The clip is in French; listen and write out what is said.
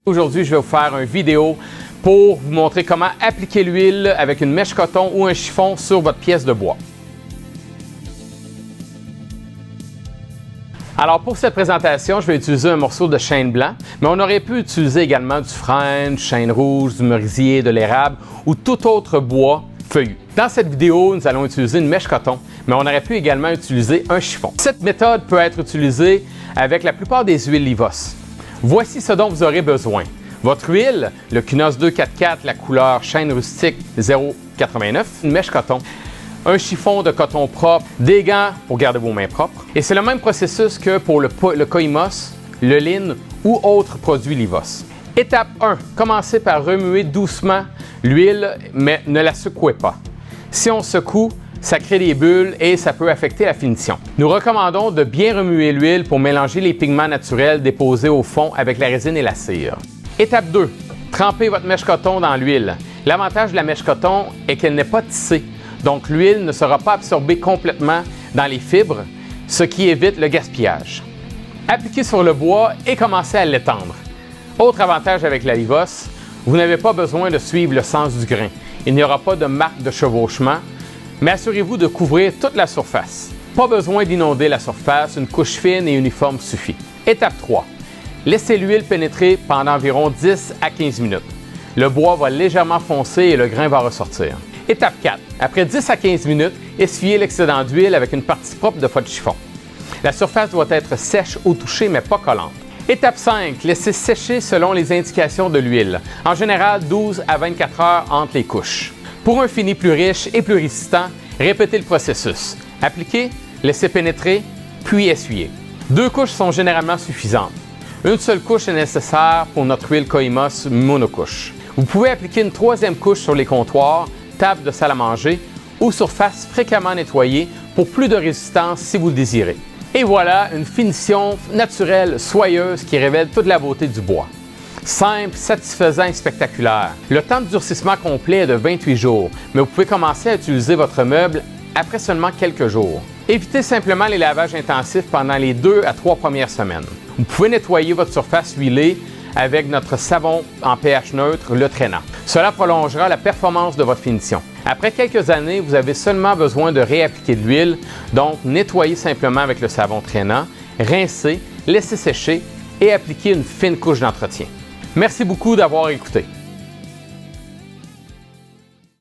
Aujourd'hui, je vais vous faire une vidéo pour vous montrer comment appliquer l'huile avec une mèche coton ou un chiffon sur votre pièce de bois. Alors pour cette présentation, je vais utiliser un morceau de chêne blanc, mais on aurait pu utiliser également du frêne, du chêne rouge, du merisier, de l'érable ou tout autre bois feuillu. Dans cette vidéo, nous allons utiliser une mèche coton, mais on aurait pu également utiliser un chiffon. Cette méthode peut être utilisée avec la plupart des huiles Livos. Voici ce dont vous aurez besoin. Votre huile, le Kunos 244, la couleur chêne rustique 0,89, une mèche coton, un chiffon de coton propre, des gants pour garder vos mains propres. Et c'est le même processus que pour le Koimos, le lin ou autres produits Livos. Étape 1. Commencez par remuer doucement l'huile, mais ne la secouez pas. Si on secoue, ça crée des bulles et ça peut affecter la finition. Nous recommandons de bien remuer l'huile pour mélanger les pigments naturels déposés au fond avec la résine et la cire. Étape 2. Trempez votre mèche coton dans l'huile. L'avantage de la mèche coton est qu'elle n'est pas tissée, donc l'huile ne sera pas absorbée complètement dans les fibres, ce qui évite le gaspillage. Appliquez sur le bois et commencez à l'étendre. Autre avantage avec la Livos, vous n'avez pas besoin de suivre le sens du grain. Il n'y aura pas de marque de chevauchement, mais assurez-vous de couvrir toute la surface. Pas besoin d'inonder la surface, une couche fine et uniforme suffit. Étape 3. Laissez l'huile pénétrer pendant environ 10 à 15 minutes. Le bois va légèrement foncer et le grain va ressortir. Étape 4. Après 10 à 15 minutes, essuyez l'excédent d'huile avec une partie propre de votre chiffon. La surface doit être sèche au toucher mais pas collante. Étape 5. Laissez sécher selon les indications de l'huile. En général, 12 à 24 heures entre les couches. Pour un fini plus riche et plus résistant, répétez le processus. Appliquez, laissez pénétrer, puis essuyez. 2 couches sont généralement suffisantes. Une seule couche est nécessaire pour notre huile Koimos monocouche. Vous pouvez appliquer une 3e couche sur les comptoirs, table de salle à manger ou surface fréquemment nettoyée pour plus de résistance si vous le désirez. Et voilà une finition naturelle, soyeuse qui révèle toute la beauté du bois. Simple, satisfaisant et spectaculaire. Le temps de durcissement complet est de 28 jours, mais vous pouvez commencer à utiliser votre meuble après seulement quelques jours. Évitez simplement les lavages intensifs pendant les 2 à 3 premières semaines. Vous pouvez nettoyer votre surface huilée avec notre savon en pH neutre, le Trainant. Cela prolongera la performance de votre finition. Après quelques années, vous avez seulement besoin de réappliquer de l'huile, donc nettoyez simplement avec le savon Trainant, rincez, laissez sécher et appliquez une fine couche d'entretien. Merci beaucoup d'avoir écouté.